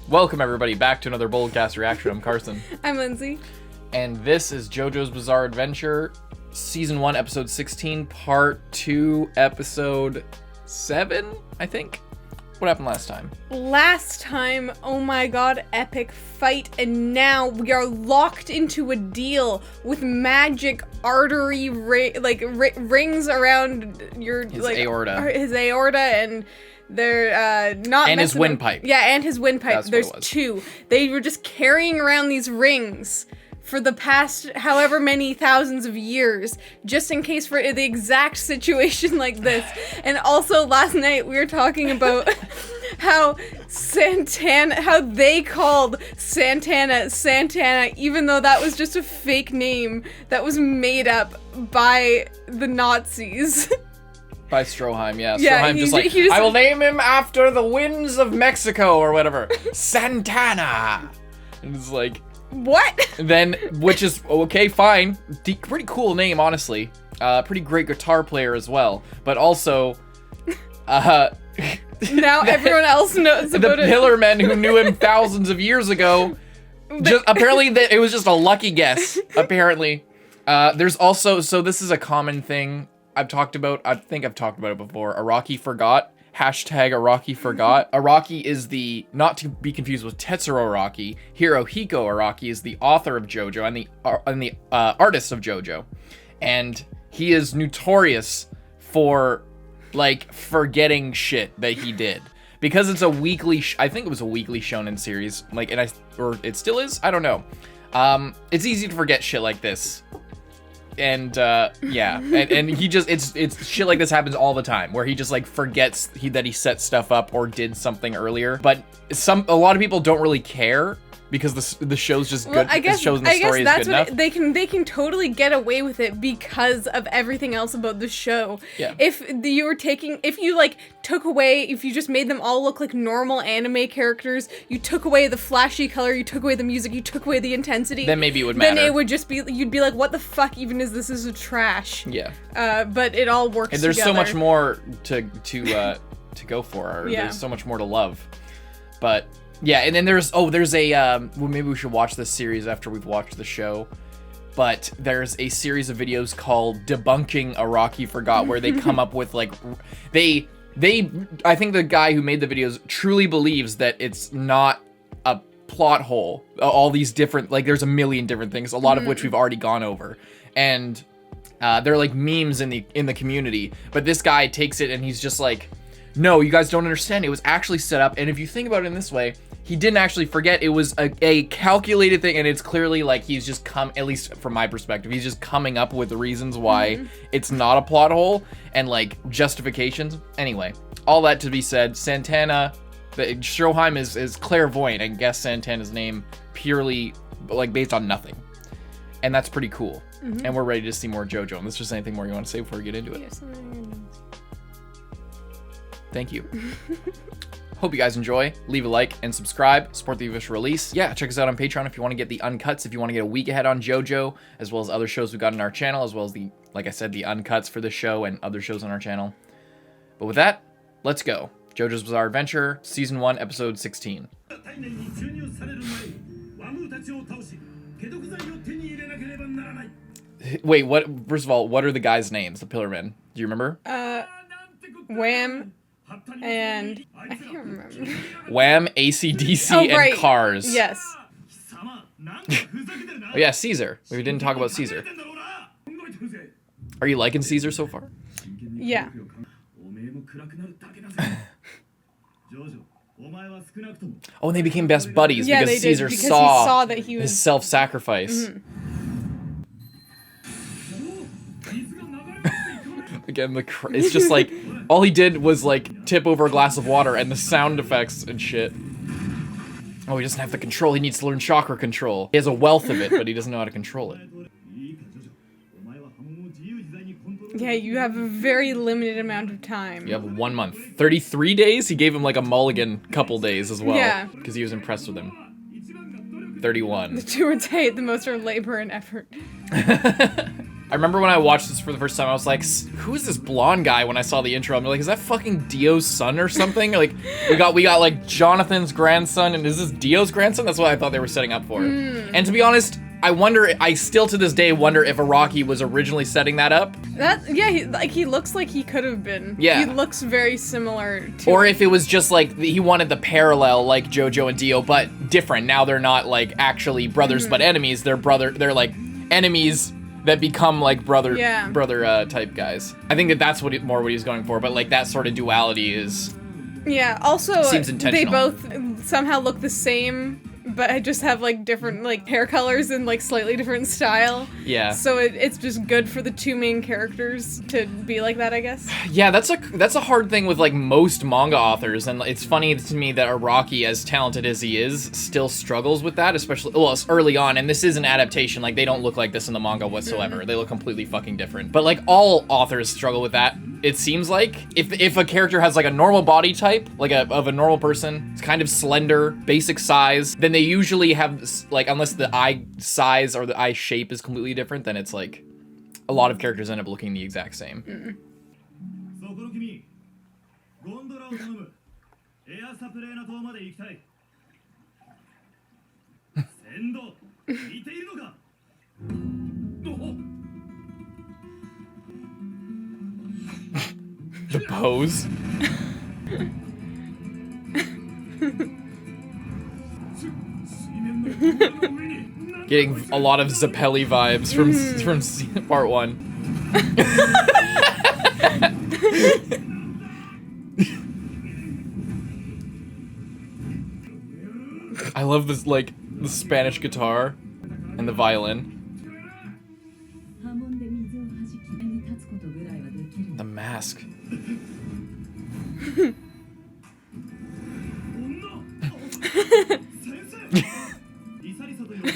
Welcome everybody back to another BOLDcast reaction. I'm Carson. I'm Lindsay. And this is Jojo's Bizarre Adventure, Season 1, Episode 16, Part 2, Episode 7, I think? What happened last time? Last time, oh my god, epic fight, and now we are locked into a deal with magic artery rings around your his aorta. His aorta, and they're not. And his windpipe. Yeah, and his windpipe. That's There's what it was. two. They were just carrying around these rings for the past however many thousands of years, just in case for the exact situation like this. And also last night we were talking about how they called Santana, even though that was just a fake name that was made up by the Nazis. By Stroheim, yeah. Yeah, Stroheim just I will name him after the winds of Mexico, or whatever. Santana! And it's like... What? Then, which is, okay, fine. Pretty cool name, honestly. Pretty great guitar player as well. But also, now everyone else knows about it. The pillar men who knew him thousands of years ago, apparently it was just a lucky guess, apparently. There's also, so this is a common thing I think I've talked about it before. Araki forgot. Hashtag Araki forgot. Araki is not to be confused with Tetsuro Araki. Hirohiko Araki is the author of Jojo and the artist of Jojo. And he is notorious for, like, forgetting shit that he did. Because it's a weekly, I think it was a weekly shonen series, like, or it still is? I don't know. It's easy to forget shit like this. And yeah, and he just it's shit like this happens all the time where he just like forgets that he set stuff up or did something earlier. But a lot of people don't really care because the show's just good. I guess, the shows and the story is good enough. They can totally get away with it because of everything else about the show. Yeah. If you just made them all look like normal anime characters, you took away the flashy color, you took away the music, you took away the intensity, then maybe it would matter. Then it would just be, you'd be like, what the fuck even is this? This is trash. Yeah. But it all works and there's together. so much more to go for. Yeah. There's so much more to love. But yeah, and then there's a well, maybe we should watch this series after we've watched the show. But there's a series of videos called Debunking Araki Forgot, where they come up with like I think the guy who made the videos truly believes that it's not a plot hole. All these different, like, there's a million different things, a lot of which we've already gone over. And they're like memes in the community. But this guy takes it and he's just like, no, you guys don't understand. It was actually set up. And if you think about it in this way, he didn't actually forget. It was a calculated thing, and it's clearly like he's just at least from my perspective, he's just coming up with the reasons why it's not a plot hole and like justifications. Anyway, all that to be said, Santana, Stroheim is clairvoyant and guessed Santana's name purely like based on nothing. And that's pretty cool. And we're ready to see more Jojo. Unless there's anything more you want to say before we get into it. Yes. Thank you. Hope you guys enjoy. Leave a like and subscribe. Support the official release. Yeah, check us out on Patreon if you want to get the uncuts, if you want to get a week ahead on Jojo, as well as other shows we've got on our channel, as well as like I said, the uncuts for the show and other shows on our channel. But with that, let's go. Jojo's Bizarre Adventure, Season 1, Episode 16. Wait, what? First of all, what are the guys' names, the Pillar Men? Do you remember? Wham. And I can't remember. Wham, AC/DC, and Cars. Yes. Oh yeah, Caesar. We didn't talk about Caesar. Are you liking Caesar so far? Yeah. Oh, and they became best buddies because they Caesar did, because saw, he saw that he was his self-sacrifice. Again, it's just like, all he did was like tip over a glass of water and the sound effects and shit. Oh, he doesn't have the control. He needs to learn chakra control. He has a wealth of it, but he doesn't know how to control it. Yeah, you have a very limited amount of time. You have 1 month. 33 days? He gave him like a mulligan couple days as well. Yeah. Because he was impressed with him. 31. The two would say the most are labor and effort. I remember when I watched this for the first time, I was like, who's this blonde guy when I saw the intro? I'm like, is that fucking Dio's son or something? Like, we got like Jonathan's grandson, and is this Dio's grandson? That's what I thought they were setting up for. And to be honest, I still to this day wonder if Araki was originally setting that up. He looks like he could have been. Yeah. He looks very similar to Or if it was just like, he wanted the parallel like Jojo and Dio, but different. Now they're not like actually brothers but enemies. They're like enemies that become like brother type guys. I think that's what he's going for, but like that sort of duality is also seems intentional. They both somehow look the same, but I just have like different like hair colors and like slightly different style. Yeah. So it's just good for the two main characters to be like that, I guess. Yeah, that's a hard thing with like most manga authors, and it's funny to me that Araki, as talented as he is, still struggles with that, especially early on. And this is an adaptation; like they don't look like this in the manga whatsoever. They look completely fucking different. But like all authors struggle with that. It seems like if a character has like a normal body type, like of a normal person, it's kind of slender, basic size, then they usually have like, unless the eye size or the eye shape is completely different, then it's like a lot of characters end up looking the exact same. The pose. Getting a lot of Zappelli vibes from part 1. I love this, like, the Spanish guitar and the violin. The mask.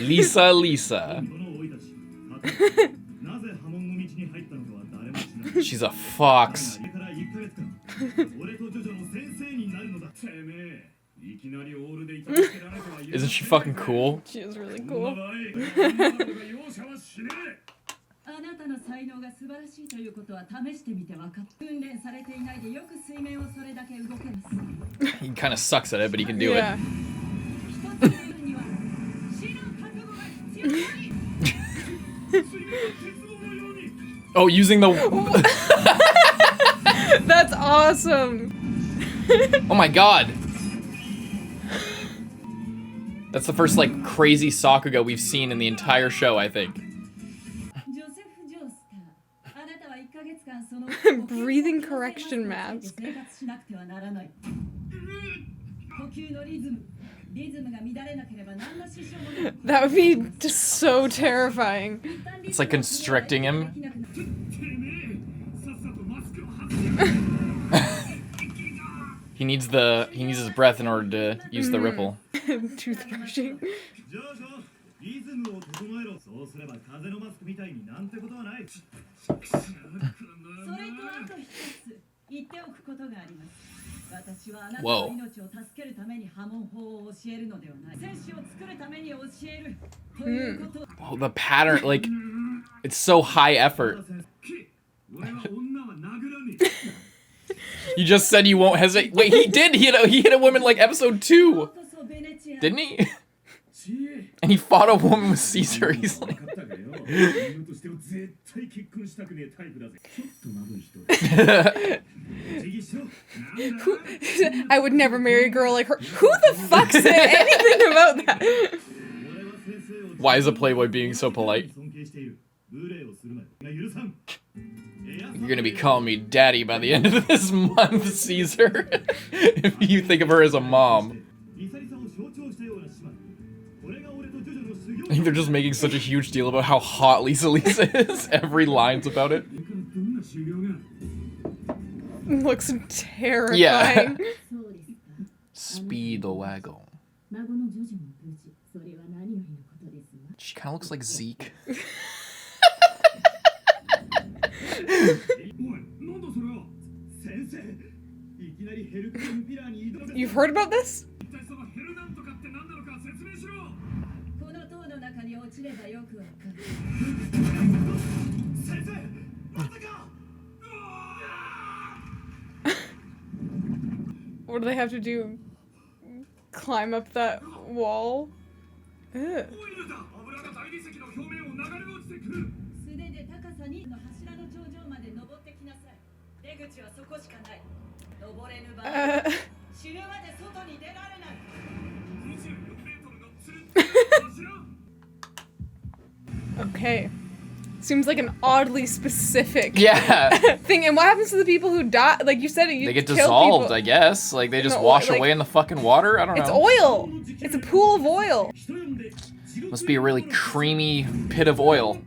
Lisa. She's a fox. Isn't she fucking cool? She is really cool. He kind of sucks at it, but he can do it. Oh, using the... That's awesome. Oh my god. That's the first, like, crazy Sakuga we've seen in the entire show, I think. Breathing correction mask. That would be just so terrifying. It's like constricting him. He needs his breath in order to use the ripple. Toothbrushing. Whoa. Oh, the pattern, like, it's so high effort. You just said you won't hesitate. Wait, he did. He hit a woman like episode 2. Didn't he? And he fought a woman with Caesar easily. I would never marry a girl like her. Who the fuck said anything about that? Why is a playboy being so polite? You're gonna be calling me daddy by the end of this month, Caesar. If you think of her as a mom. I think they're just making such a huge deal about how hot Lisa is. Every line's about it. Looks terrifying. Yeah. Speedowagon. She kind of looks like Zeke. You've heard about this? What do they have to do? Climb up that wall? Ugh. Okay. Seems like an oddly specific thing. And what happens to the people who die? Like you said, they get dissolved, I guess. Like they just wash away in the fucking water. I don't know. It's oil. It's a pool of oil. Must be a really creamy pit of oil.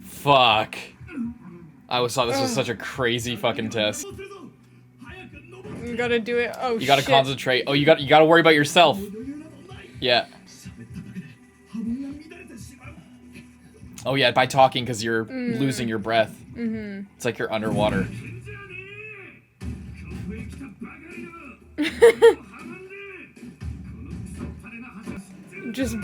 Fuck. I always thought this was such a crazy fucking test. You gotta do it. Oh, you gotta concentrate. Oh, you gotta worry about yourself. Yeah. Oh yeah, by talking because you're losing your breath. It's like you're underwater. Just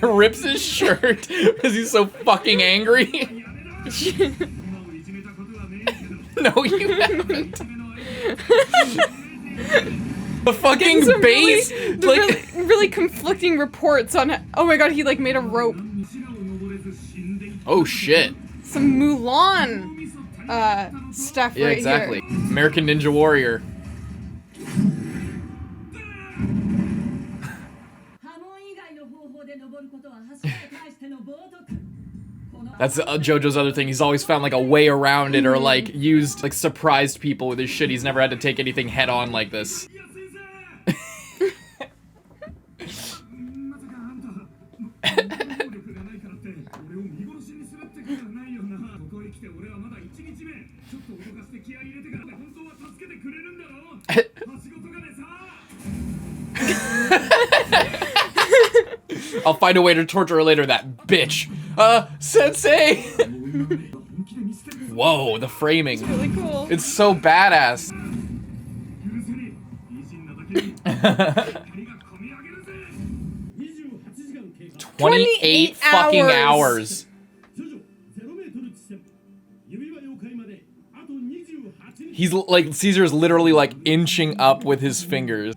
rips his shirt because he's so fucking angry. No, you haven't. The fucking base, really conflicting reports on. Oh my god, he like made a rope. Oh shit. Some Mulan stuff yeah, right exactly. here. American Ninja Warrior. That's Jojo's other thing. He's always found like a way around it or like used like surprised people with his shit. He's never had to take anything head on like this. I'll find a way to torture her later, that bitch. Sensei! Whoa, the framing. It's really cool. It's so badass. 28 fucking hours. He's like, Caesar's literally like inching up with his fingers.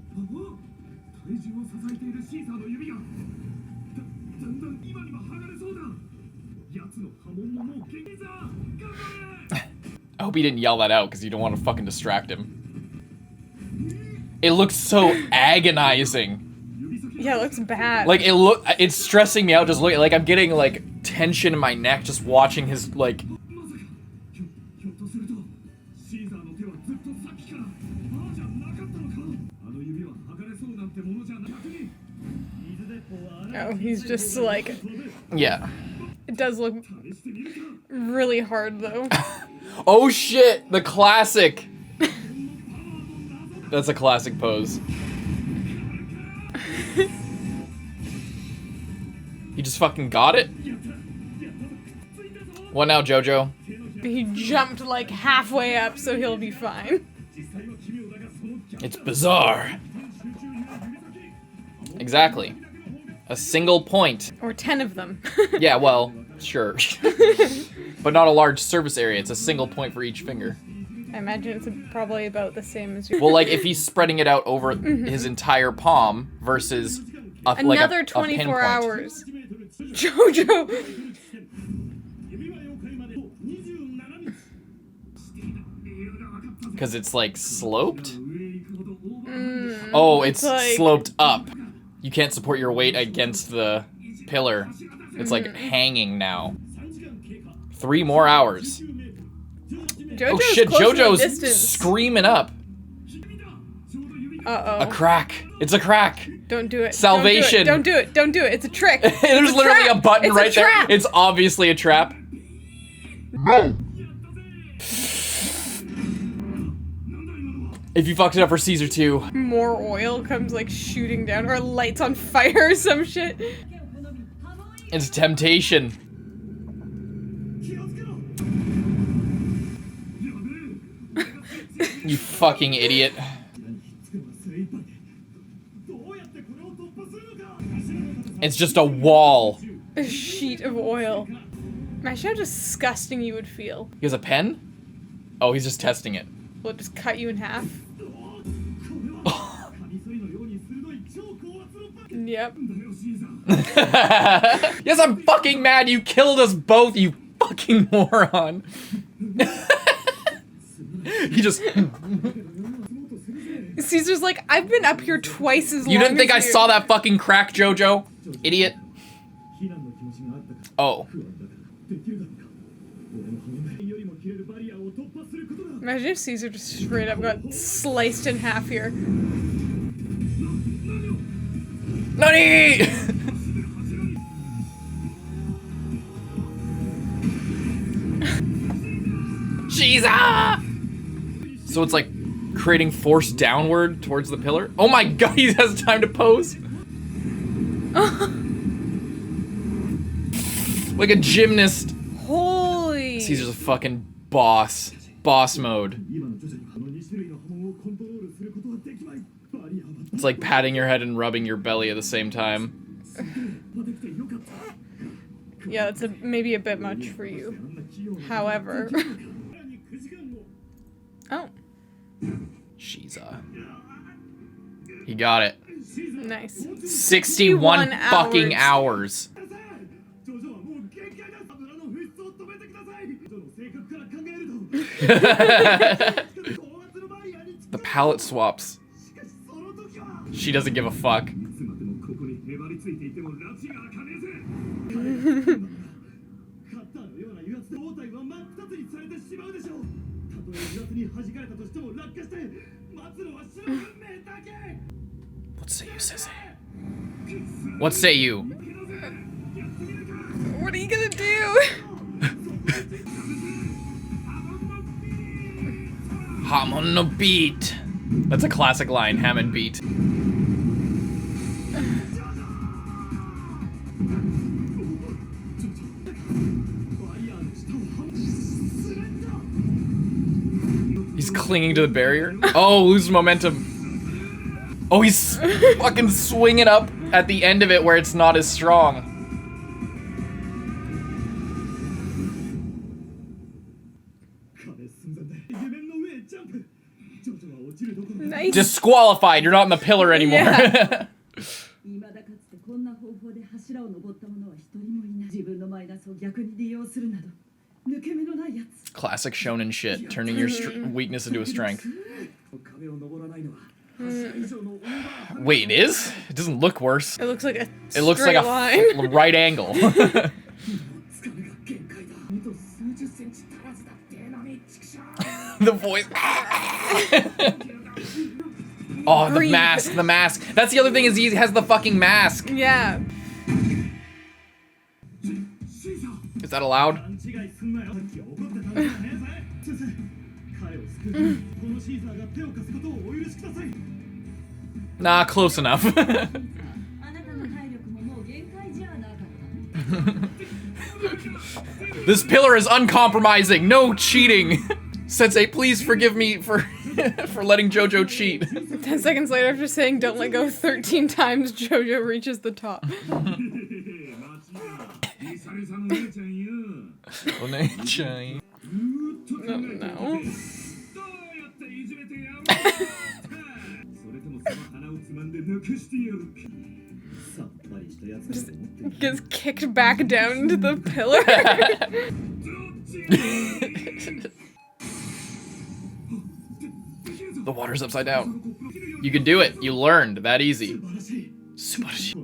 I hope he didn't yell that out because you don't want to fucking distract him. It looks so agonizing. Yeah, it looks bad. Like it's stressing me out just looking. Like I'm getting like tension in my neck just watching his like. Oh, he's just like. Yeah. It does look really hard though. Oh shit! The classic. That's a classic pose. He just fucking got it? What now, Jojo? He jumped like halfway up, so he'll be fine. It's bizarre. Exactly. A single point. Or 10 of them. Yeah, well, sure. But not a large surface area. It's a single point for each finger. I imagine it's probably about the same as your... Well, like, if he's spreading it out over his entire palm versus another 24 hours. Jojo! Because it's, like, sloped? Oh, it's like... sloped up. You can't support your weight against the pillar. It's, like, hanging now. 3 more hours. Jojo's oh shit, Jojo's screaming up. Uh-oh. A crack. It's a crack. Don't do it. Salvation. Don't do it. Don't do it. It's a trick. There's literally a button right there. It's obviously a trap. No. If you fucked it up for Caesar too. More oil comes like shooting down or lights on fire or some shit. It's temptation. You fucking idiot. It's just a wall. A sheet of oil. Imagine how disgusting you would feel. He has a pen? Oh, he's just testing it. Will it just cut you in half? Yep. Yes, I'm fucking mad you killed us both, you fucking moron. He just... Caesar's like, I've been up here twice as long. You didn't think I as you. saw that fucking crack, Jojo? Idiot. Oh. Imagine if Caesar just straight up got sliced in half here. Nani! Jesus! So it's like creating force downward towards the pillar? Oh my god, he has time to pose! Like a gymnast. Holy! Caesar's a fucking boss. Boss mode. It's like patting your head and rubbing your belly at the same time. Yeah, that's maybe a bit much for you. However. Oh. She's he got it. Nice. 61 fucking hours. The palette swaps. She doesn't give a fuck. What say you, Sissy? What say you? What are you gonna do? Ham on the beat. That's a classic line, ham and beat. He's clinging to the barrier. Oh, lose momentum. Oh, he's fucking swinging up at the end of it where it's not as strong. Nice. Disqualified. You're not in the pillar anymore. Yeah. Classic shonen shit. Turning your weakness into a strength. Wait, it is? It doesn't look worse. It looks like a It looks like a line. right angle. The voice. Oh, the Breathe. mask, the mask. That's the other thing is he has the fucking mask. Yeah. Is that allowed? Nah, close enough. This pillar is uncompromising. No cheating. Sensei, please forgive me for for letting Jojo cheat. 10 seconds later, after saying don't let go 13 times, Jojo reaches the top. Oh no. Just gets kicked back down into the pillar. The water's upside down. You can do it. You learned. That easy. Subarashi.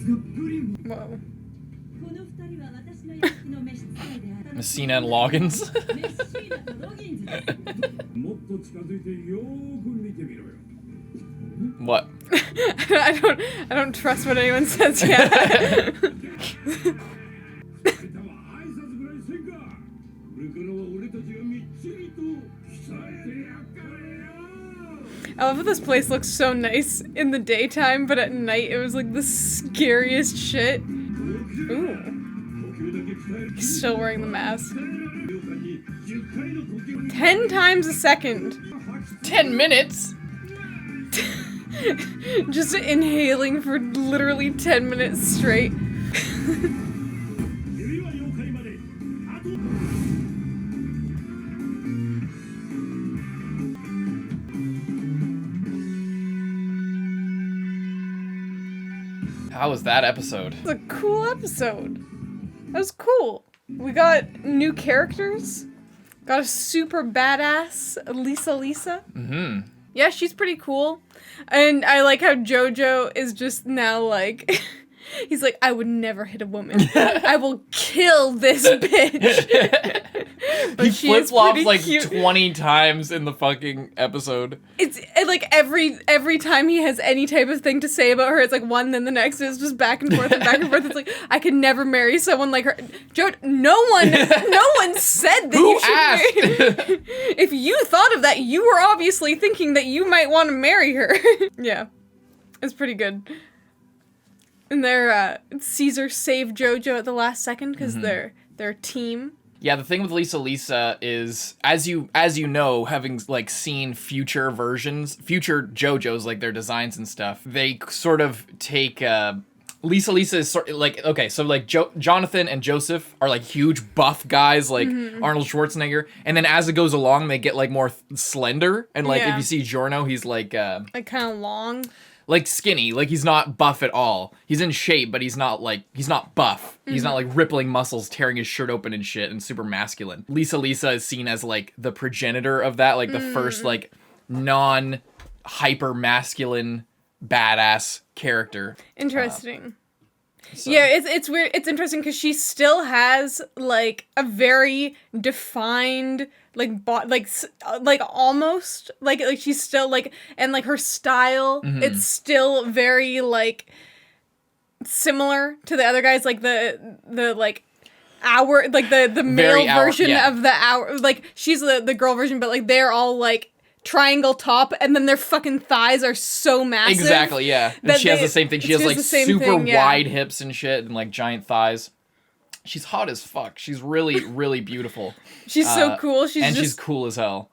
Whoa. Messina and Loggins. What? I don't trust what anyone says yet. I love how this place looks so nice in the daytime, but at night it was like the scariest shit. Ooh. He's still wearing the mask. 10 times a second. 10 minutes? Just inhaling for literally 10 minutes straight. How was that episode? It was a cool episode. That was cool. We got new characters. Got a super badass Lisa. Mm-hmm. Yeah, she's pretty cool. And I like how Jojo is just now like... He's like, I would never hit a woman. I will kill this bitch. But He flip-flops like cute. 20 times in the fucking episode. It's like every time he has any type of thing to say about her, it's like one, then the next is just back and forth and back and forth. It's like, I could never marry someone like her. No one said that Who you should asked? marry. If you thought of that, you were obviously thinking that you might want to marry her. Yeah, it's pretty good. And Caesar saved Jojo at the last second because they're a team. Yeah, the thing with Lisa is, as you know, having like seen future JoJos, like their designs and stuff, they sort of take Lisa is sort of like, okay, so like Jonathan and Joseph are like huge buff guys like Arnold Schwarzenegger, and then as it goes along, they get like more slender, and like if you see Giorno, he's like kind of long. Like skinny, like he's not buff at all. He's in shape, but he's not buff. He's not like rippling muscles, tearing his shirt open and shit, and super masculine. Lisa is seen as like the progenitor of that, like the first like non-hyper masculine badass character. Interesting. So. Yeah, it's weird. It's interesting because she still has like a very defined like almost like she's still like, and like her style, it's still very like similar to the other guys, like the like hour, like the male version of the hour, like she's the girl version, but like they're all like triangle top, and then their fucking thighs are so massive. Exactly, yeah. And she has the same thing. She has like super wide hips and shit, and like giant thighs. She's hot as fuck. She's really, really beautiful. She's so cool. She's cool as hell.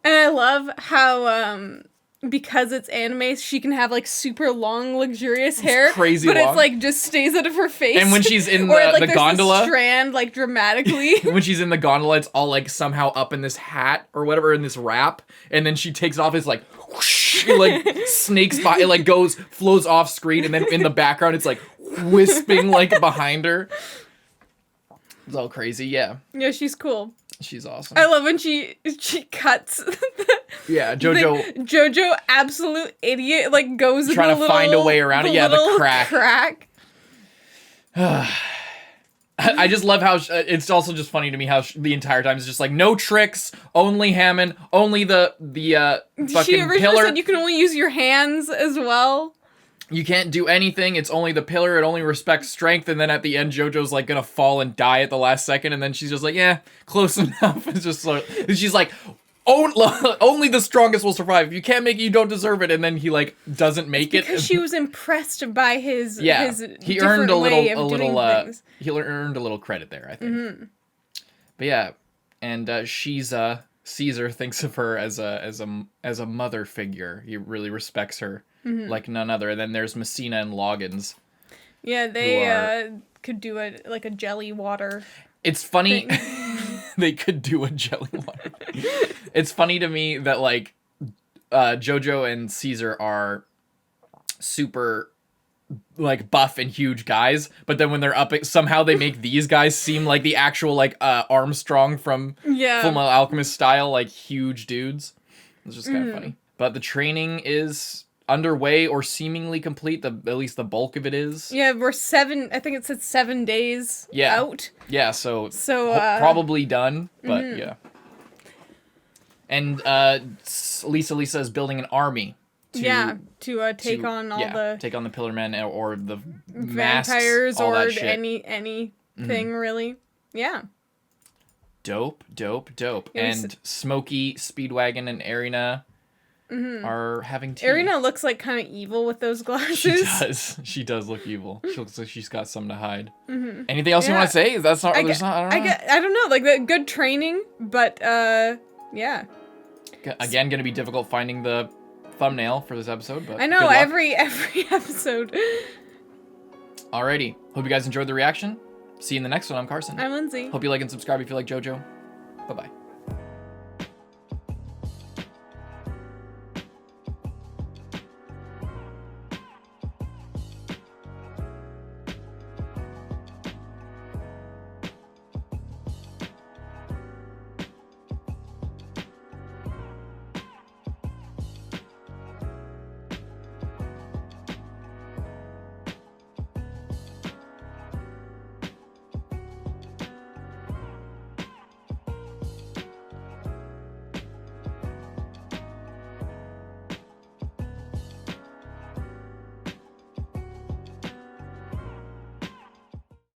And I love how because it's anime, she can have like super long, luxurious hair, crazy but long. It's like just stays out of her face. And when she's in or, like, the gondola, the strand like dramatically. when she's in the gondola, it's all like somehow up in this hat or whatever, in this wrap, and then she takes off. It's like whoosh, it like snakes by, it like flows off screen, and then in the background, it's like wisping like behind her. It's all crazy, yeah. Yeah, she's cool. She's awesome. I love when she cuts. Yeah, Jojo. Jojo, absolute idiot, like goes trying to find a way around it. Yeah, the crack. I just love how it's also just funny to me how the entire time is just like no tricks, only Hammond, only the fucking she originally pillar. Said you can only use your hands as well. You can't do anything. It's only the pillar. It only respects strength. And then at the end, Jojo's like gonna fall and die at the last second. And then she's just like, yeah, close enough. It's just like, she's like, only the strongest will survive. If you can't make it, you don't deserve it. And then he like doesn't make it because she was impressed by his he earned a little he earned a little credit there, I think. But yeah, and she's Caesar thinks of her as a mother figure. He really respects her like none other. And then there's Messina and Loggins. Yeah, they could do a jelly water. It's funny. They could do a jelly water. It's funny to me that like Jojo and Caesar are super like buff and huge guys, but then when they're up, somehow they make these guys seem like the actual like Armstrong from Full Metal Alchemist style, like huge dudes. It's just kind of funny. But the training is underway or seemingly complete. At least the bulk of it is. Yeah, we're 7. I think it said 7 days out. Yeah, so probably done, but yeah. And Lisa is building an army. To take on all the Pillar Men or the vampires masks, all or that shit. anything really. Yeah. Dope. And Smokey, Speedwagon, and Arena are having tea. Arena looks like kind of evil with those glasses. She does look evil. She looks like she's got something to hide. Anything else you want to say? That's not. I don't know. Like good training, but yeah. Again, gonna be difficult finding the thumbnail for this episode, but I know every episode. Alrighty. Hope you guys enjoyed the reaction. See you in the next one. I'm Carson. I'm Lindsay. Hope you like and subscribe if you like JoJo. Bye-bye.